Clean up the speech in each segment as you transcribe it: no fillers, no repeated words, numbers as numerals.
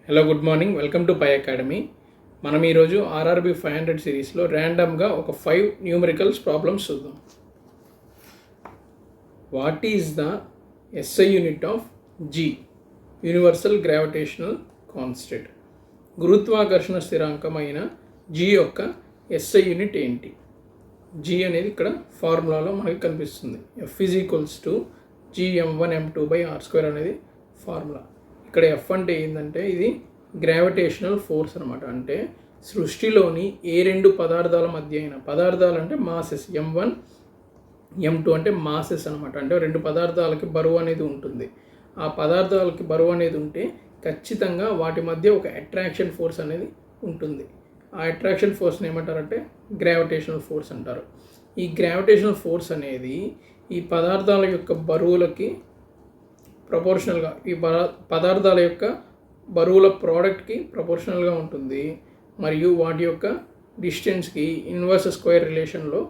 Hello, good morning. Welcome to Pi Academy. మనం ఈరోజు RRB 500 సిరీస్లో ర్యాండమ్గా ఒక 5 న్యూమరికల్స్ ప్రాబ్లమ్స్ చూద్దాం. What is the SI unit of G, universal gravitational constant? గురుత్వాకర్షణ స్థిరాంకమైన జీ యొక్క ఎస్ఐ యూనిట్ ఏంటి? జీ అనేది ఇక్కడ ఫార్ములాలో మనకి కనిపిస్తుంది. F is equals to gm1m2/r² అనేది ఫార్ములా. ఇక్కడ ఎఫ్ అంటే ఏంటంటే ఇది గ్రావిటేషనల్ ఫోర్స్ అనమాట. అంటే సృష్టిలోని ఏ రెండు పదార్థాల మధ్య అయినా, పదార్థాలు అంటే మాసెస్, m1 m2 అంటే మాసెస్ అనమాట. అంటే రెండు పదార్థాలకి బరువు అనేది ఉంటుంది. ఆ పదార్థాలకి బరువు అనేది ఉంటే ఖచ్చితంగా వాటి మధ్య ఒక అట్రాక్షన్ ఫోర్స్ అనేది ఉంటుంది. ఆ అట్రాక్షన్ ఫోర్స్ని ఏమంటారంటే గ్రావిటేషనల్ ఫోర్స్ అంటారు. ఈ గ్రావిటేషనల్ ఫోర్స్ అనేది ఈ పదార్థాల యొక్క బరువులకి ప్రపోర్షనల్గా, ఈ పదార్థాల యొక్క బరువుల ప్రోడక్ట్కి ప్రపోర్షనల్గా ఉంటుంది. మరియు వాటి యొక్క డిస్టెన్స్కి ఇన్వర్స్ స్క్వేర్ రిలేషన్లో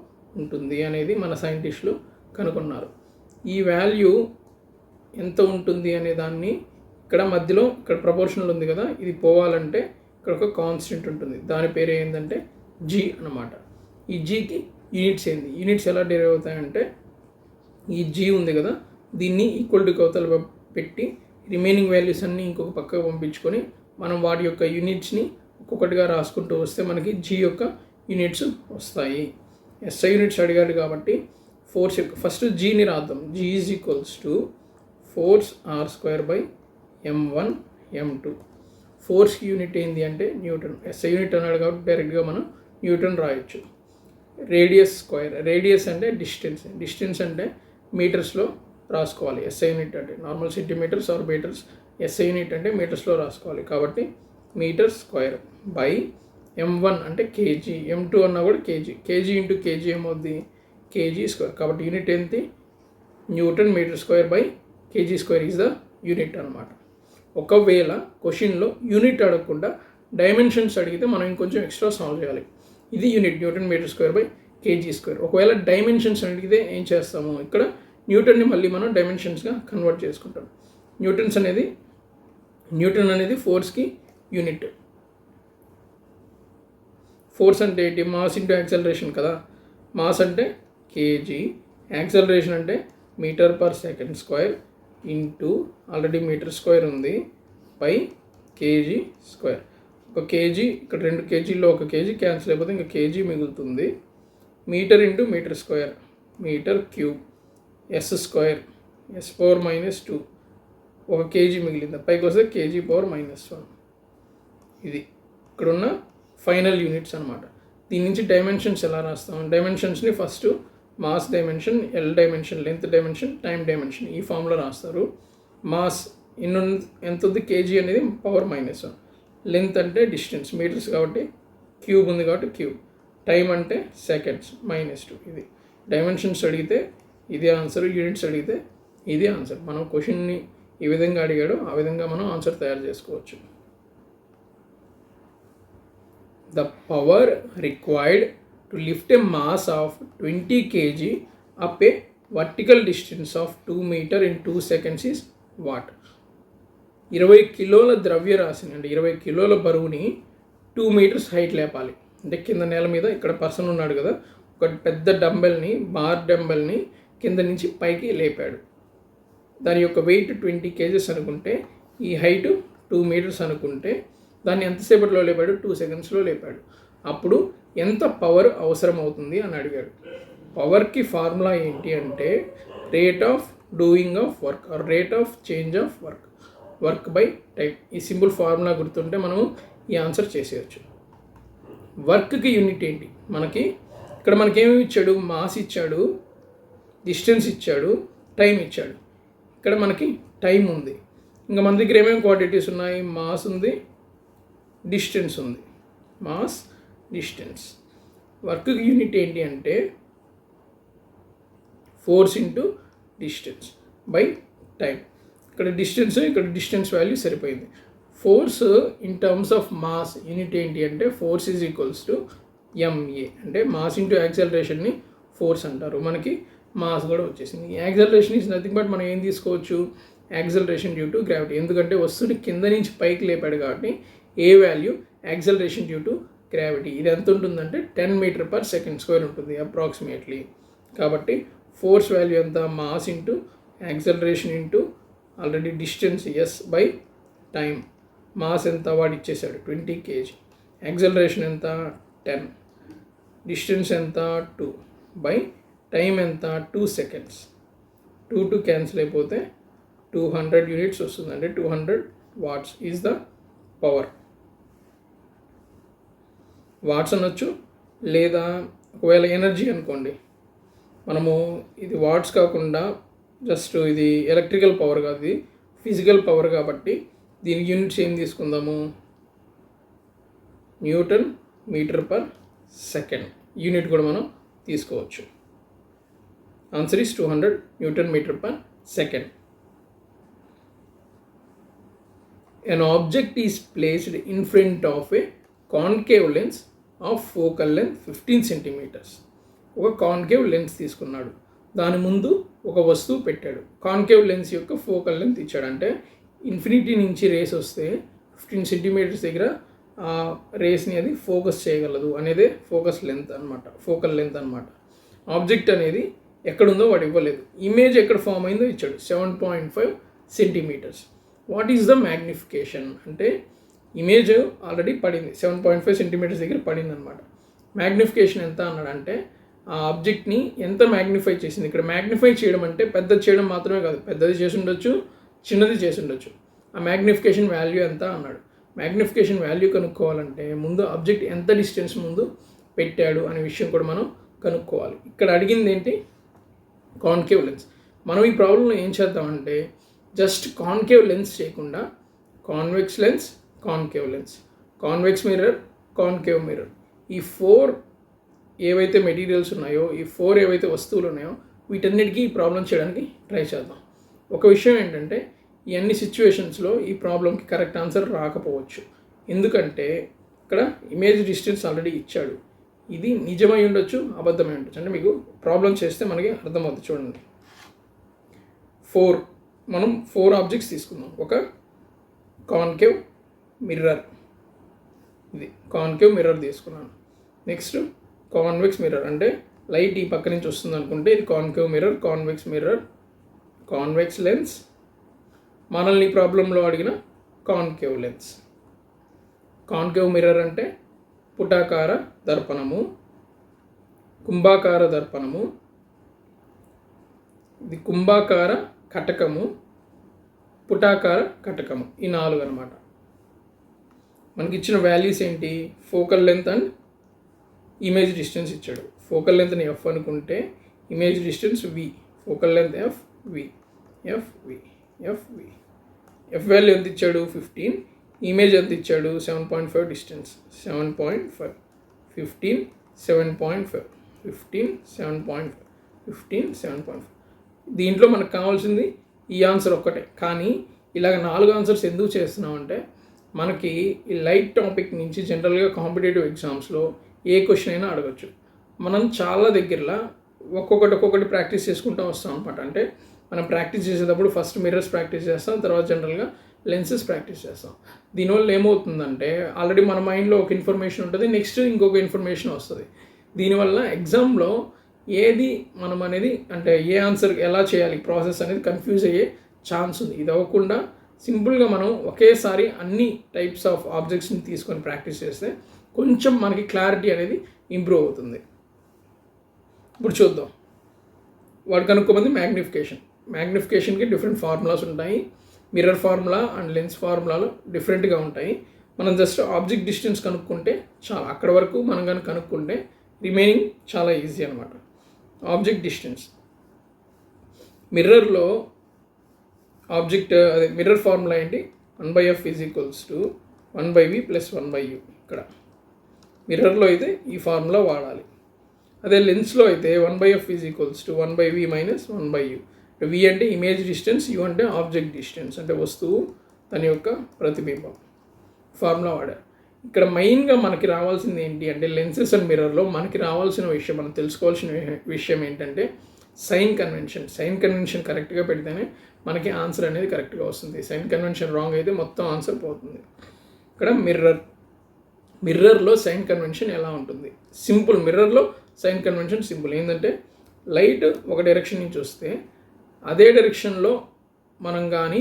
ఉంటుంది అనేది మన సైంటిస్టులు కనుగొన్నారు. ఈ వాల్యూ ఎంత ఉంటుంది అనే దాన్ని ఇక్కడ మధ్యలో, ఇక్కడ ప్రపోర్షనల్ ఉంది కదా, ఇది పోవాలంటే ఇక్కడ ఒక కాన్స్టెంట్ ఉంటుంది. దాని పేరు ఏంటంటే జీ అన్నమాట. ఈ జీకి యూనిట్స్ ఏంది? యూనిట్స్ ఎలా డెరైవ్ అవుతాయంటే, ఈ జీ ఉంది కదా, దీన్ని ఈక్వల్ టు అవతల పెట్టి రిమైనింగ్ వాల్యూస్ అన్నీ ఇంకొక పక్కకు పంపించుకొని మనం వాటి యొక్క యూనిట్స్ని ఒక్కొక్కటిగా రాసుకుంటూ వస్తే మనకి జీ యొక్క యూనిట్స్ వస్తాయి. ఎస్ఐ యూనిట్స్ అడిగాడు కాబట్టి ఫోర్స్ యొక్క ఫస్ట్ జీని రాద్దాం. G is equals to force r²/m1 m2. ఫోర్స్కి యూనిట్ ఏంటి అంటే న్యూటన్. ఎస్ఐ యూనిట్ అన్నాడు కాబట్టి డైరెక్ట్గా మనం న్యూటన్ రాయొచ్చు. రేడియస్ స్క్వేర్, రేడియస్ అంటే డిస్టెన్స్, డిస్టెన్స్ అంటే మీటర్స్లో రాసుకోవాలి. ఎస్ఐ యూనిట్ అంటే normal centimetres or metres, SI unit అంటే మీటర్స్లో రాసుకోవాలి. కాబట్టి మీటర్ స్క్వేర్ బై m1 అంటే కేజీ, m2 అన్నా కూడా కేజీ, కేజీ ఇంటూ కేజీ ఏమవుద్ది? KG square. కాబట్టి యూనిట్ ఏంటి? Newton metre square by KG square is the unit అనమాట. ఒకవేళ క్వశ్చన్లో యూనిట్ అడగకుండా డైమెన్షన్స్ అడిగితే మనం ఇంకొంచెం ఎక్స్ట్రా సాల్వ్ చేయాలి. ఇది unit newton metre square by KG square. ఒకవేళ డైమెన్షన్స్ అడిగితే ఏం చేస్తాము? ఇక్కడ న్యూటన్ని మళ్ళీ మనం డైమెన్షన్స్గా కన్వర్ట్ చేసుకుంటాం. న్యూటన్ అనేది ఫోర్స్కి యూనిట్. ఫోర్స్ అంటే ఏంటి? మాస్ ఇంటూ యాక్సలరేషన్ కదా. మాస్ అంటే కేజీ, యాక్సలరేషన్ అంటే metre per second square into already metre square ఉంది బై కేజీ స్క్వేర్. ఒక కేజీ, ఇక్కడ 2 కేజీల్లో 1 కేజీ క్యాన్సిల్ అయిపోతే ఇంకా కేజీ మిగులుతుంది. Metre into metre square, metre cube, S square, s⁻², 1 KG మిగిలింది. పైకి వస్తే kg⁻⁻1. ఇది ఇక్కడున్న ఫైనల్ యూనిట్స్ అనమాట. దీని నుంచి డైమెన్షన్స్ ఎలా రాస్తాం? డైమెన్షన్స్ని first mass dimension, L dimension, length dimension, time dimension, ఈ ఫామ్లో రాస్తారు. మాస్ ఎంత ఉంది? కేజీ అనేది π-1. లెంత్ అంటే డిస్టెన్స్, మీటర్స్ కాబట్టి క్యూబ్ ఉంది కాబట్టి క్యూబ్. టైం అంటే సెకండ్స్, -2. ఇది డైమెన్షన్స్ అడిగితే ఇది ఆన్సర్, యూనిట్స్ అడిగితే ఇది ఆన్సర్. మనం క్వశ్చన్ని ఏ విధంగా అడిగాడో ఆ విధంగా మనం ఆన్సర్ తయారు చేసుకోవచ్చు. The power required to lift a mass of 20 kg up A vertical distance of 2 meter in 2 seconds is what? 20 కిలోల ద్రవ్యరాశిని, అంటే 20 కిలోల బరువుని 2 meters హైట్ లేపాలి. అంటే కింద నేల మీద ఇక్కడ పర్సన్ ఉన్నాడు కదా, ఒక పెద్ద డంబెల్ని, బార్ డంబెల్ని కింద నుంచి పైకి లేపాడు. దాని యొక్క వెయిట్ 20 kgs అనుకుంటే, ఈ హైట్ 2 meters అనుకుంటే, దాన్ని ఎంతసేపట్లో లేపాడు? 2 secondsలో లేపాడు. అప్పుడు ఎంత పవర్ అవసరం అవుతుంది అని అడిగాడు. పవర్కి ఫార్ములా ఏంటి అంటే rate of doing of work or rate of change of work by time. ఈ సింపుల్ ఫార్ములా గుర్తుంటే మనము ఈ ఆన్సర్ చేసేయచ్చు. వర్క్కి యూనిట్ ఏంటి? ఇక్కడ మనకేమి ఇచ్చాడు? మాస్ ఇచ్చాడు, డిస్టెన్స్ ఇచ్చాడు, టైం ఇచ్చాడు. ఇక్కడ మనకి టైం ఉంది. ఇంకా మన దగ్గర ఏమేమి క్వాంటిటీస్ ఉన్నాయి? మాస్ ఉంది, డిస్టెన్స్ ఉంది. Mass, distance. వర్క్కి యూనిట్ ఏంటి అంటే force into distance by time. ఇక్కడ డిస్టెన్స్ వాల్యూ సరిపోయింది. Force in terms of mass unit ఏంటి అంటే force is equals to ma. అంటే మాస్ ఇంటూ యాక్సలరేషన్ని ఫోర్స్ అంటారు. మనకి మాస్ కూడా వచ్చేసింది. యాక్సలరేషన్ ఈజ్ నథింగ్ బట్ మనం ఏం తీసుకోవచ్చు? Acceleration due to gravity. ఎందుకంటే వస్తువుని కింద నుంచి పైకి లేపాడు కాబట్టి ఏ value acceleration due to gravity. ఇది ఎంత ఉంటుందంటే 10 m/s² ఉంటుంది అప్రాక్సిమేట్లీ. కాబట్టి ఫోర్స్ వాల్యూ ఎంత, mass into acceleration into already distance S by time. Mass ఎంత వాడు ఇచ్చేసాడు 20 kg, యాక్సలరేషన్ ఎంత 10, డిస్టెన్స్ ఎంత 2 బై టైం ఎంత 2 seconds. 2 క్యాన్సిల్ అయిపోతే 200 units వస్తుంది, అంటే 200 watts is the power. Watts అనొచ్చు, లేదా ఒకవేళ ఎనర్జీ అనుకోండి, మనము ఇది వాట్స్ కాకుండా జస్ట్ ఇది ఎలక్ట్రికల్ పవర్ కాదు, ఇది ఫిజికల్ పవర్ కాబట్టి దీని యూనిట్స్ ఏం తీసుకుందాము, Nm/s యూనిట్ కూడా మనం తీసుకోవచ్చు. Answer is 200 Nm/s. An object is placed in front of a concave lens of focal length 15 centimeters. ఒక కాన్కేవ్ లెన్స్ తీసుకున్నాడు, దాని ముందు ఒక వస్తువు పెట్టాడు. కాన్కేవ్ లెన్స్ యొక్క ఫోకల్ లెంత్ ఇచ్చాడు, అంటే ఇన్ఫినిటీ నుంచి రేస్ వస్తే 15 centimeters దగ్గర ఆ రేస్ని అది ఫోకస్ చేయగలదు అనేదే ఫోకస్ లెంత్ అనమాట, ఫోకల్ లెంత్ అనమాట. ఆబ్జెక్ట్ అనేది ఎక్కడుందో వాడు ఇవ్వలేదు, ఇమేజ్ ఎక్కడ ఫామ్ అయిందో ఇచ్చాడు 7.5 centimeters. What is the magnification అంటే ఇమేజ్ ఆల్రెడీ పడింది 7.5 centimeters దగ్గర పడింది అనమాట. మ్యాగ్నిఫికేషన్ ఎంత అన్నాడంటే ఆ ఆబ్జెక్ట్ని ఎంత మ్యాగ్నిఫై చేసింది. ఇక్కడ మ్యాగ్నిఫై చేయడం అంటే పెద్దది చేయడం మాత్రమే కాదు, పెద్దది చేసి ఉండొచ్చు, చిన్నది చేసి ఉండొచ్చు. ఆ మ్యాగ్నిఫికేషన్ వాల్యూ ఎంత అన్నాడు. మ్యాగ్నిఫికేషన్ వాల్యూ కనుక్కోవాలంటే ముందు ఆబ్జెక్ట్ ఎంత డిస్టెన్స్ ముందు పెట్టాడు అనే విషయం కూడా మనం కనుక్కోవాలి. ఇక్కడ అడిగింది ఏంటి, కాన్కేవ్ లెన్స్. మనం ఈ ప్రాబ్లంలో ఏం చేద్దామంటే జస్ట్ కాన్కేవ్ లెన్స్ చేయకుండా convex lens, concave lens, convex mirror, concave mirror, ఈ 4 ఏవైతే మెటీరియల్స్ ఉన్నాయో, ఈ 4 ఏవైతే వస్తువులు ఉన్నాయో వీటన్నిటికీ ఈ ప్రాబ్లం చేయడానికి ట్రై చేద్దాం. ఒక విషయం ఏంటంటే ఈ అన్ని సిచ్యువేషన్స్లో ఈ ప్రాబ్లంకి కరెక్ట్ ఆన్సర్ రాకపోవచ్చు, ఎందుకంటే ఇక్కడ ఇమేజ్ డిస్టెన్స్ ఆల్రెడీ ఇచ్చాడు. ఇది నిజమై ఉండొచ్చు, అబద్ధమై ఉండొచ్చు. అంటే మీకు ప్రాబ్లం చేస్తే మనకి అర్థమవుతుంది. చూడండి, మనం 4 ఆబ్జెక్ట్స్ తీసుకున్నాం. ఒక కాన్కేవ్ మిర్రర్, ఇది కాన్కేవ్ మిర్రర్ తీసుకున్నాను. నెక్స్ట్ కాన్వెక్స్ మిర్రర్, అంటే లైట్ ఈ పక్క నుంచి వస్తుంది అనుకుంటే ఇది concave mirror, convex mirror, convex lens, మనల్ని ప్రాబ్లంలో అడిగిన కాన్కేవ్ లెన్స్. కాన్కేవ్ మిర్రర్ అంటే పుటాకార దర్పణము, కుంభాకార దర్పణము, ఇది కుంభాకార కటకము, పుటాకార కటకము, ఈ 4 అనమాట. మనకి ఇచ్చిన వాల్యూస్ ఏంటి, focal length and image distance ఇచ్చాడు. ఫోకల్ లెంత్ని F అనుకుంటే image distance V, focal length F, V, F, V, F, V. F value ఎంత ఇచ్చాడు 15, ఇమేజ్ ఎంత ఇచ్చాడు 7.5, డిస్టెన్స్ 7.5, 15, 7.5, 15, 7.5, 15, 7.5. దీంట్లో మనకు కావాల్సింది ఈ ఆన్సర్ ఒక్కటే. కానీ ఇలాగ 4 ఆన్సర్స్ ఎందుకు చేస్తున్నామంటే మనకి ఈ లైట్ టాపిక్ నుంచి జనరల్గా కాంపిటేటివ్ ఎగ్జామ్స్లో ఏ క్వశ్చన్ అయినా అడగచ్చు. మనం చాలా దగ్గరలో ఒక్కొక్కటి ప్రాక్టీస్ చేసుకుంటూ వస్తాం అనమాట. అంటే మనం ప్రాక్టీస్ చేసేటప్పుడు ఫస్ట్ మిర్రర్స్ ప్రాక్టీస్ చేస్తాం, తర్వాత జనరల్గా లెన్సెస్ ప్రాక్టీస్ చేస్తాం. దీనివల్ల ఏమవుతుందంటే ఆల్రెడీ మన మైండ్లో ఒక ఇన్ఫర్మేషన్ ఉంటుంది, నెక్స్ట్ ఇంకొక ఇన్ఫర్మేషన్ వస్తుంది. దీనివల్ల ఎగ్జామ్లో ఏది మనం అనేది అంటే ఏ ఆన్సర్ ఎలా చేయాలి ప్రాసెస్ అనేది కన్ఫ్యూజ్ అయ్యే ఛాన్స్ ఉంది. ఇది అవ్వకుండా సింపుల్గా మనం ఒకేసారి అన్ని టైప్స్ ఆఫ్ ఆబ్జెక్ట్స్ని తీసుకొని ప్రాక్టీస్ చేస్తే కొంచెం మనకి క్లారిటీ అనేది ఇంప్రూవ్ అవుతుంది. ఇప్పుడు చూద్దాం, వాడు కనుక్కోమంది మ్యాగ్నిఫికేషన్కి డిఫరెంట్ ఫార్ములాస్ ఉంటాయి. మిర్రర్ ఫార్ములా అండ్ లెన్స్ ఫార్ములాలు డిఫరెంట్గా ఉంటాయి. మనం జస్ట్ ఆబ్జెక్ట్ డిస్టెన్స్ కనుక్కుంటే చాలా, అక్కడ వరకు మనం కానీ కనుక్కుంటే రిమైనింగ్ చాలా ఈజీ అనమాట. ఆబ్జెక్ట్ డిస్టెన్స్ మిర్రర్లో ఆబ్జెక్ట్ అదే మిర్రర్ ఫార్ములా ఏంటి, 1/f = 1/v + 1/u. ఇక్కడ మిర్రర్లో అయితే ఈ ఫార్ములా వాడాలి. అదే లెన్స్లో అయితే 1/f = 1/v - 1/u. v అంటే ఇమేజ్ డిస్టెన్స్, u అంటే ఆబ్జెక్ట్ డిస్టెన్స్, అంటే వస్తువు దాని యొక్క ప్రతిబింబం. ఫార్ములా వాడారు. ఇక్కడ మెయిన్గా మనకి రావాల్సింది ఏంటి అంటే లెన్సెస్ అండ్ మిర్రర్లో మనకి రావాల్సిన విషయం, మనం తెలుసుకోవాల్సిన విషయం ఏంటంటే సైన్ కన్వెన్షన్ కరెక్ట్గా పెడితేనే మనకి ఆన్సర్ అనేది కరెక్ట్గా వస్తుంది. సైన్ కన్వెన్షన్ రాంగ్ అయితే మొత్తం ఆన్సర్ పోతుంది. ఇక్కడ మిర్రర్లో సైన్ కన్వెన్షన్ ఎలా ఉంటుంది? సింపుల్. మిర్రర్లో సైన్ కన్వెన్షన్ సింపుల్. ఏంటంటే లైట్ ఒక డైరెక్షన్ నుంచి వస్తే అదే డైరెక్షన్లో మనం కానీ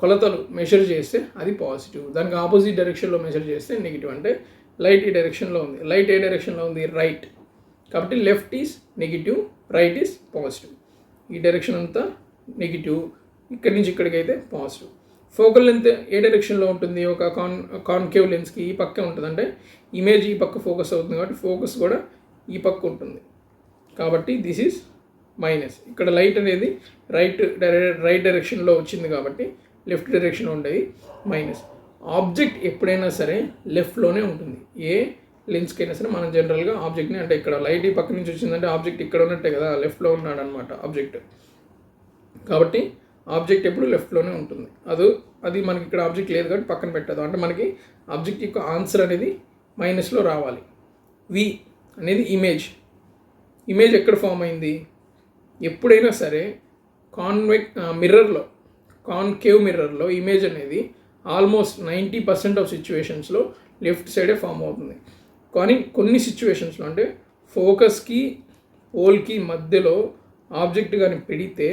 కొలతలు మెజర్ చేస్తే అది పాజిటివ్, దానికి ఆపోజిట్ డైరెక్షన్లో మెజర్ చేస్తే నెగిటివ్. అంటే లైట్ ఈ డైరెక్షన్లో ఉంది, లైట్ ఏ డైరెక్షన్లో ఉంది? రైట్. కాబట్టి left is negative, right is positive. ఈ డైరెక్షన్ అంతా నెగిటివ్, ఇక్కడి నుంచి ఇక్కడికైతే పాజిటివ్. ఫోకల్ లెంత్ ఏ డైరెక్షన్లో ఉంటుంది? ఒక కాన్కేవ్ లెన్స్కి ఈ పక్కే ఉంటుంది. అంటే ఇమేజ్ ఈ పక్క ఫోకస్ అవుతుంది కాబట్టి ఫోకస్ కూడా ఈ పక్క ఉంటుంది. కాబట్టి దిస్ ఈజ్ మైనస్. ఇక్కడ లైట్ అనేది రైట్ డైరెక్షన్లో వచ్చింది కాబట్టి లెఫ్ట్ డైరెక్షన్లో ఉండేది మైనస్. ఆబ్జెక్ట్ ఎప్పుడైనా సరే లెఫ్ట్లోనే ఉంటుంది. ఏ లెన్స్కి అయినా సరే మనం జనరల్గా ఆబ్జెక్ట్ని, అంటే ఇక్కడ లైట్ ఈ పక్క నుంచి వచ్చిందంటే ఆబ్జెక్ట్ ఇక్కడ ఉన్నట్టే కదా, లెఫ్ట్లో ఉన్నాడు అనమాట ఆబ్జెక్ట్. కాబట్టి ఆబ్జెక్ట్ ఎప్పుడు లెఫ్ట్లోనే ఉంటుంది. అది మనకి ఇక్కడ ఆబ్జెక్ట్ లేదు కాబట్టి పక్కన పెట్టదు. అంటే మనకి ఆబ్జెక్ట్ యొక్క ఆన్సర్ అనేది మైనస్లో రావాలి. వి అనేది ఇమేజ్ ఎక్కడ ఫామ్ అయింది? ఎప్పుడైనా సరే కాన్కేవ్ మిర్రర్లో ఇమేజ్ అనేది ఆల్మోస్ట్ 90% ఆఫ్ సిచ్యువేషన్స్లో లెఫ్ట్ సైడే ఫామ్ అవుతుంది. కానీ కొన్ని సిచ్యువేషన్స్లో, అంటే ఫోకస్కి పోల్కి మధ్యలో ఆబ్జెక్ట్ కానీ పెడితే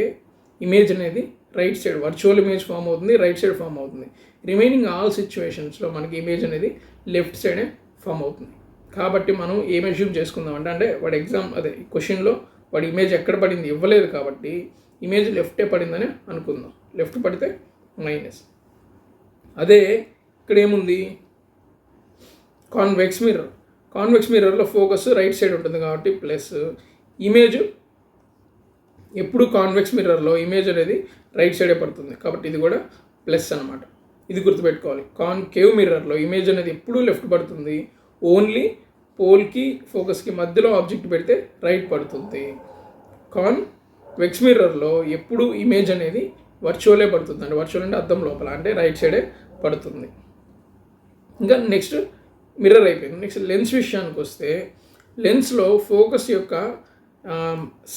ఇమేజ్ అనేది right side, virtual image form అవుతుంది, రైట్ సైడ్ ఫామ్ అవుతుంది. రిమైనింగ్ ఆల్ సిచ్యువేషన్స్లో మనకి ఇమేజ్ అనేది లెఫ్ట్ సైడే ఫామ్ అవుతుంది. కాబట్టి మనం ఏం అజ్యూమ్ చేసుకుందాం అంటే వాడి క్వశ్చన్లో వాడి ఇమేజ్ ఎక్కడ పడింది ఇవ్వలేదు కాబట్టి ఇమేజ్ లెఫ్టే పడిందని అనుకుందాం. లెఫ్ట్ పడితే మైనస్. అదే ఇక్కడ ఏముంది? కాన్వెక్స్ మిర్రర్లో ఫోకస్ రైట్ సైడ్ ఉంటుంది కాబట్టి ప్లస్. ఇమేజ్ ఎప్పుడు కాన్వెక్స్ మిర్రర్లో ఇమేజ్ అనేది రైట్ సైడే పడుతుంది కాబట్టి ఇది కూడా ప్లస్ అనమాట. ఇది గుర్తుపెట్టుకోవాలి. కాన్కేవ్ మిర్రర్లో ఇమేజ్ అనేది ఎప్పుడూ లెఫ్ట్ పడుతుంది. ఓన్లీ పోల్కి ఫోకస్కి మధ్యలో ఆబ్జెక్ట్ పెడితే రైట్ పడుతుంది. కాన్వెక్స్ మిర్రర్లో ఎప్పుడు ఇమేజ్ అనేది వర్చువలే పడుతుంది. అంటే వర్చువల్ అంటే అద్దం లోపల, అంటే రైట్ సైడే పడుతుంది. ఇంకా నెక్స్ట్ మిర్రర్ అయిపోయింది. నెక్స్ట్ లెన్స్ విషయానికి వస్తే లెన్స్లో ఫోకస్ యొక్క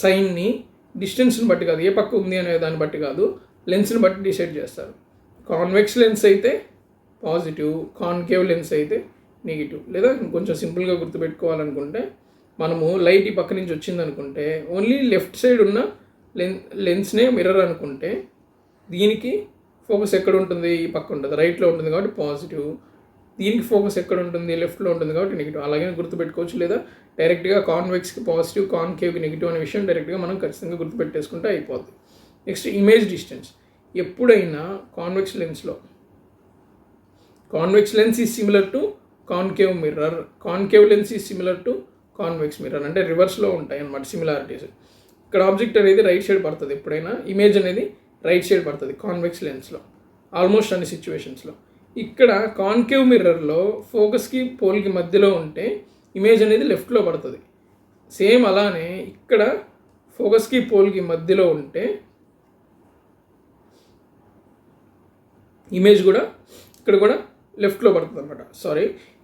సైన్ని డిస్టెన్స్ని బట్టి కాదు, ఏ పక్క ఉంది అనే దాన్ని బట్టి కాదు, లెన్స్ని బట్టి డిసైడ్ చేస్తారు. కాన్వెక్స్ లెన్స్ అయితే పాజిటివ్, కాన్కేవ్ లెన్స్ అయితే నెగిటివ్. లేదా కొంచెం సింపుల్గా గుర్తుపెట్టుకోవాలనుకుంటే మనము లైట్ ఈ పక్క నుంచి వచ్చింది అనుకుంటే ఓన్లీ లెఫ్ట్ సైడ్ ఉన్న లెన్స్నే మిర్రర్ అనుకుంటే దీనికి ఫోకస్ ఎక్కడ ఉంటుంది? ఈ పక్క ఉంటుంది, రైట్లో ఉంటుంది కాబట్టి పాజిటివ్. దీనికి ఫోకస్ ఎక్కడ ఉంటుంది? లెఫ్ట్లో ఉంటుంది కాబట్టి నెగిటివ్. అలాగే గుర్తుపెట్టుకోవచ్చు. లేదా డైరెక్ట్గా కాన్వెక్స్కి పాజిటివ్, కాన్కేవ్కి నెగిటివ్ అనే విషయం డైరెక్ట్గా మనం ఖచ్చితంగా గుర్తుపెట్టేసుకుంటే అయిపోద్ది. Next image distance. ఎప్పుడైనా convex lens is similar to concave mirror, concave lens is similar to convex mirror. అంటే రివర్స్లో ఉంటాయి అన్నమాట సిమిలారిటీస్. ఇక్కడ ఆబ్జెక్ట్ అనేది రైట్ సైడ్ పడుతుంది, ఎప్పుడైనా ఇమేజ్ అనేది రైట్ సైడ్ పడుతుంది కాన్వెక్స్ లెన్స్లో ఆల్మోస్ట్ అన్ని సిచ్యువేషన్స్లో. ఇక్కడ కాన్కేవ్ మిర్రర్లో ఫోకస్కి పోల్కి మధ్యలో ఉంటే ఇమేజ్ అనేది లెఫ్ట్లో పడుతుంది. సేమ్ అలానే ఇక్కడ ఫోకస్కి పోల్కి మధ్యలో ఉంటే ఇమేజ్ కూడా ఇక్కడ కూడా లెఫ్ట్లో పడుతుంది అనమాట.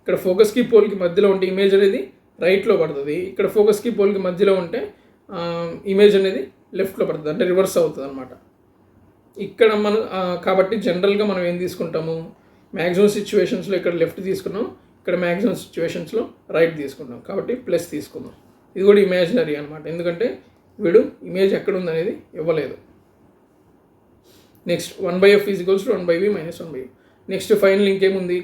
ఇక్కడ ఫోకస్కి పోల్కి మధ్యలో ఉంటే ఇమేజ్ అనేది రైట్లో పడుతుంది. ఇక్కడ ఫోకస్కి పోల్కి మధ్యలో ఉంటే ఇమేజ్ అనేది లెఫ్ట్లో పడుతుంది, అంటే రివర్స్ అవుతుంది అనమాట. ఇక్కడ మనం కాబట్టి జనరల్గా మనం ఏం తీసుకుంటాము? మ్యాక్సిమం సిచ్యువేషన్స్లో ఇక్కడ లెఫ్ట్ తీసుకున్నాం, ఇక్కడ మ్యాక్సిమం సిచ్యువేషన్స్లో రైట్ తీసుకున్నాం కాబట్టి ప్లస్ తీసుకుందాం. ఇది కూడా ఇమాజినరీ అనమాట, ఎందుకంటే వీడు ఇమేజ్ ఎక్కడ ఉందనేది ఇవ్వలేదు. Next 1/f = 1/v - 1/u. Next final ఇంకేముంది?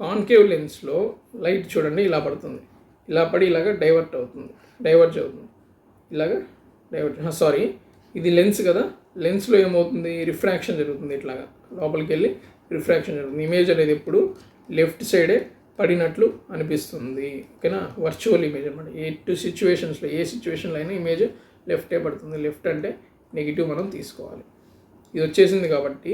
కాన్కేవ్ లెన్స్లో లైట్ చూడండి ఇలా పడుతుంది, ఇలా పడి ఇలాగ డైవర్జ్ అవుతుంది. ఇది లెన్స్ కదా, లెన్స్లో ఏమవుతుంది? రిఫ్రాక్షన్ జరుగుతుంది. ఇట్లాగా లోపలికి వెళ్ళి రిఫ్రాక్షన్ జరుగుతుంది. ఇమేజ్ అనేది ఎప్పుడు లెఫ్ట్ సైడే పడినట్లు అనిపిస్తుంది. ఓకేనా? వర్చువల్ ఇమేజ్ అనమాట. ఏ సిచ్యువేషన్లో అయినా ఇమేజ్ లెఫ్టే పడుతుంది. లెఫ్ట్ అంటే నెగిటివ్ మనం తీసుకోవాలి. ఇది వచ్చేసింది కాబట్టి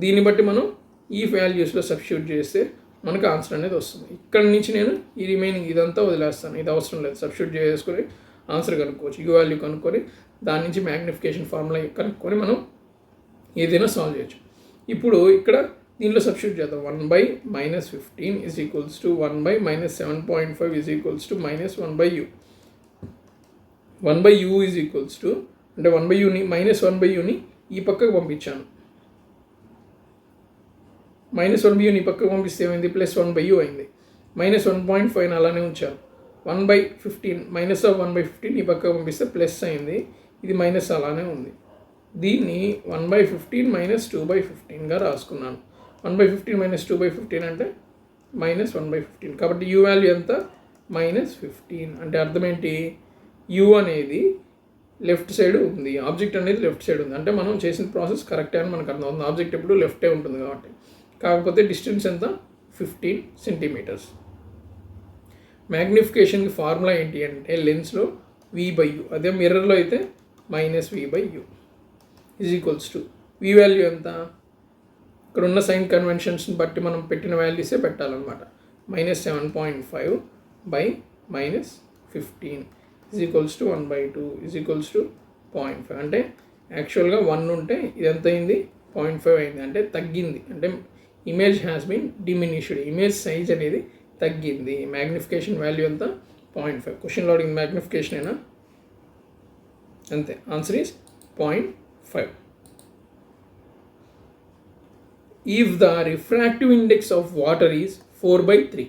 దీన్ని బట్టి మనం ఈ వాల్యూస్లో సబ్స్టిట్యూట్ చేస్తే మనకు ఆన్సర్ అనేది వస్తుంది. ఇక్కడ నుంచి నేను ఈ రిమైనింగ్ ఇదంతా వదిలేస్తాను, ఇది అవసరం లేదు. సబ్స్టిట్యూట్ చేసుకొని ఆన్సర్ కనుక్కోవచ్చు. యూ వాల్యూ కనుక్కొని దాని నుంచి మ్యాగ్నిఫికేషన్ ఫార్ములా కనుక్కొని మనం ఏదైనా సాల్వ్ చేయొచ్చు. ఇప్పుడు ఇక్కడ దీనిలో సబ్స్టిట్యూట్ చేద్దాం. 1/-15 = 1/-7.5 = -1/u. 1/u = అంటే 1/uని -1/uని ఈ పక్కకు పంపించాను. -1/uని ఈ పక్కకు పంపిస్తే ఏమైంది, +1/u అయింది. -1.5 అలానే ఉంచాను. 1/15 -1/15 ఈ పక్కకు పంపిస్తే ప్లస్ అయింది, ఇది మైనస్ అలానే ఉంది. దీన్ని 1/15 -2/15గా రాసుకున్నాను. 1/15 -2/15 అంటే -1/15. కాబట్టి u వాల్యూ ఎంత, -15. అంటే అర్థం ఏంటి, u అనేది లెఫ్ట్ సైడ్ ఉంది, ఆబ్జెక్ట్ అనేది లెఫ్ట్ సైడ్ ఉంది. అంటే మనం చేసిన ప్రాసెస్ కరెక్టే అని మనకు అర్థమవుతుంది. ఆబ్జెక్ట్ ఎప్పుడు లెఫ్టే ఉంటుంది కాబట్టి. కాకపోతే డిస్టెన్స్ ఎంత, 15 సెంటీమీటర్స్. మ్యాగ్నిఫికేషన్కి ఫార్ములా ఏంటి అంటే లెన్స్లో v/u, అదే మిర్రర్లో అయితే -v/u = v వాల్యూ ఎంత, ఇక్కడ ఉన్న సైన్ కన్వెన్షన్స్ని బట్టి మనం పెట్టిన వాల్యూసే పెట్టాలన్నమాట. -7.5 / -15 = 1/2 = 0.5. అంటే యాక్చువల్గా 1 ఉంటే ఇది ఎంత అయింది, 0.5 అయింది. అంటే తగ్గింది, అంటే image has been diminished, image size అనేది తగ్గింది. మ్యాగ్నిఫికేషన్ వాల్యూ ఎంత, 0.5. క్వశ్చన్లో అడిగిన మ్యాగ్నిఫికేషన్ అయినా అంతే. Answer is 0.5. If the refractive index of water is 4/3,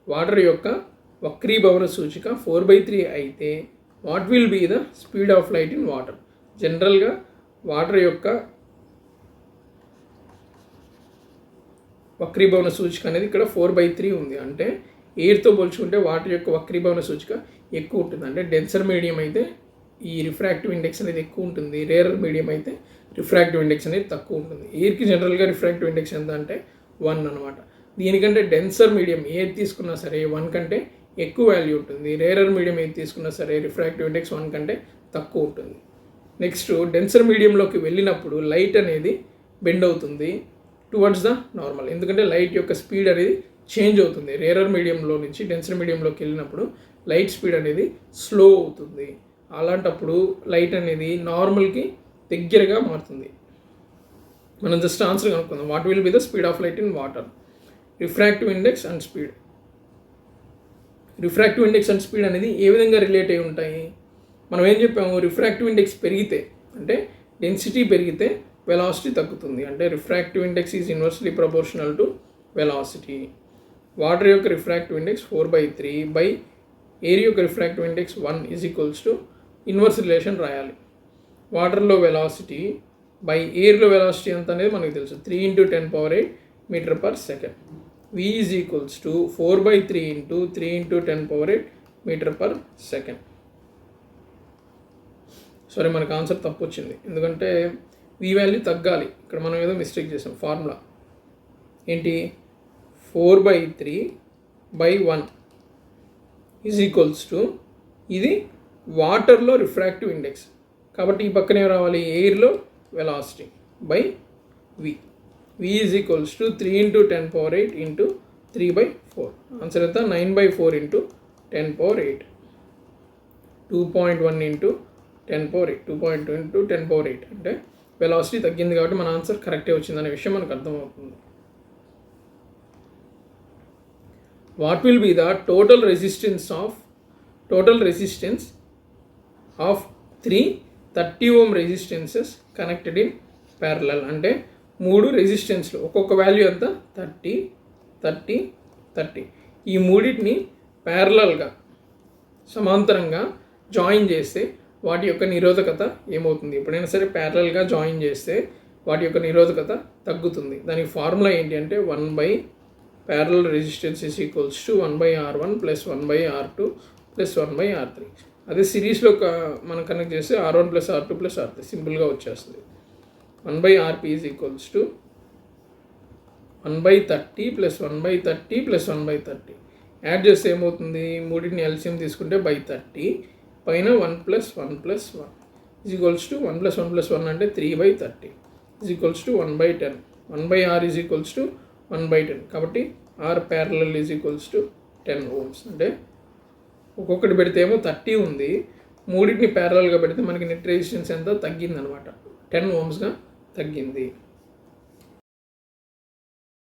water యొక్క వక్రీభవన సూచిక 4/3 అయితే what will be the speed of light in water. జనరల్గా వాటర్ యొక్క వక్రీభవన సూచిక అనేది ఇక్కడ 4/3 ఉంది. అంటే ఎయిర్తో పోల్చుకుంటే వాటర్ యొక్క వక్రీభవన సూచిక ఎక్కువ ఉంటుంది. అంటే డెన్సర్ మీడియం అయితే ఈ రిఫ్రాక్టివ్ ఇండెక్స్ అనేది ఎక్కువ ఉంటుంది, రేరర్ మీడియం అయితే రిఫ్రాక్టివ్ ఇండెక్స్ అనేది తక్కువ ఉంటుంది. ఎయిర్కి జనరల్గా రిఫ్రాక్టివ్ ఇండెక్స్ ఎంత అంటే 1 అనమాట. దీనికంటే డెన్సర్ మీడియం ఏది తీసుకున్నా సరే 1 కంటే ఎక్కువ వాల్యూ ఉంటుంది. రేరర్ మీడియం ఏది తీసుకున్నా సరే రిఫ్రాక్టివ్ ఇండెక్స్ 1 కంటే తక్కువ ఉంటుంది. నెక్స్ట్ డెన్సర్ మీడియంలోకి వెళ్ళినప్పుడు లైట్ అనేది బెండ్ అవుతుంది టువర్డ్స్ ద నార్మల్, ఎందుకంటే లైట్ యొక్క స్పీడ్ అనేది చేంజ్ అవుతుంది. రేరర్ మీడియంలో నుంచి డెన్సర్ మీడియంలోకి వెళ్ళినప్పుడు లైట్ స్పీడ్ అనేది స్లో అవుతుంది. అలాంటప్పుడు లైట్ అనేది నార్మల్కి దగ్గరగా మారుతుంది. మనం జస్ట్ ఆన్సర్ కనుక్కుందాం. What will be the speed of light in water, refractive index and speed. Refractive index and speed అనేది ఏ విధంగా రిలేట్ అయి ఉంటాయి, మనం ఏం చెప్పాము, రిఫ్రాక్టివ్ ఇండెక్స్ పెరిగితే అంటే డెన్సిటీ పెరిగితే వెలాసిటీ తగ్గుతుంది. అంటే refractive index is inversely proportional to velocity. Water యొక్క రిఫ్రాక్టివ్ ఇండెక్స్ 4/3 బై ఎయిర్ యొక్క రిఫ్రాక్టివ్ ఇండెక్స్ 1 = ఇన్వర్స్ రిలేషన్ రాయాలి. వాటర్లో వెలాసిటీ బై ఎయిర్లో వెలాసిటీ ఎంత అనేది మనకు తెలుసు, 3 × 10⁸ m/s. v = 4/3 × 3 × 10⁸ m/s. సారీ, మనకు ఆన్సర్ తప్పు వచ్చింది, ఎందుకంటే v వాల్యూ తగ్గాలి. ఇక్కడ మనం ఏదో మిస్టేక్ చేసాం. ఫార్ములా ఏంటి, 4/3/1 = ఇది వాటర్లో రిఫ్రాక్టివ్ ఇండెక్స్, కాబట్టి ఈ పక్కనే రావాలి ఎయిర్లో velocity by v. v = 3 × 10⁸ × 3/4. Answer ఎంత, 9/4 × 10⁸. 2.1 × 10⁸, 2.2 × 10⁸. అంటే వెలాసిటీ తగ్గింది కాబట్టి మన ఆన్సర్ కరెక్టే వచ్చిందనే విషయం మనకు అర్థమవుతుంది. What will be the total resistance of 3 30 ohm resistances connected in parallel. అంటే 3 రెసిస్టెన్స్లు ఒక్కొక్క వాల్యూ ఎంత, 30 30 30. ఈ మూడింటిని ప్యారలల్గా సమాంతరంగా జాయిన్ చేస్తే వాటి యొక్క నిరోధకత ఏమవుతుంది. ఎప్పుడైనా సరే ప్యారలల్గా జాయిన్ చేస్తే వాటి యొక్క నిరోధకత తగ్గుతుంది. దానికి ఫార్ములా ఏంటి అంటే 1/parallel resistance = 1/R1 + 1/R2 + 1/R3. అదే సిరీస్లో మనం కనెక్ట్ చేస్తే R1 + R2 + R3 సింపుల్గా వచ్చేస్తుంది. 1/Rp = 1/30 + 1/30 + 1/30. యాడ్ చేస్తే ఏమవుతుంది, మూడింటిని ఎల్సిఎం తీసుకుంటే /30 పైన 1 + 1 + 1 = 1 + 1 + 1 అంటే 3/30 = 1/10. 1/R = 1/10. కాబట్టి R parallel = 10 ohms. అంటే ఒక్కొక్కటి పెడితే ఏమో 30 ఉంది, మూడింటిని ప్యారలల్గా పెడితే మనకి నెట్ రెసిస్టెన్స్ ఎంత తగ్గింది అనమాట, 10 ohmsగా తగ్గింది.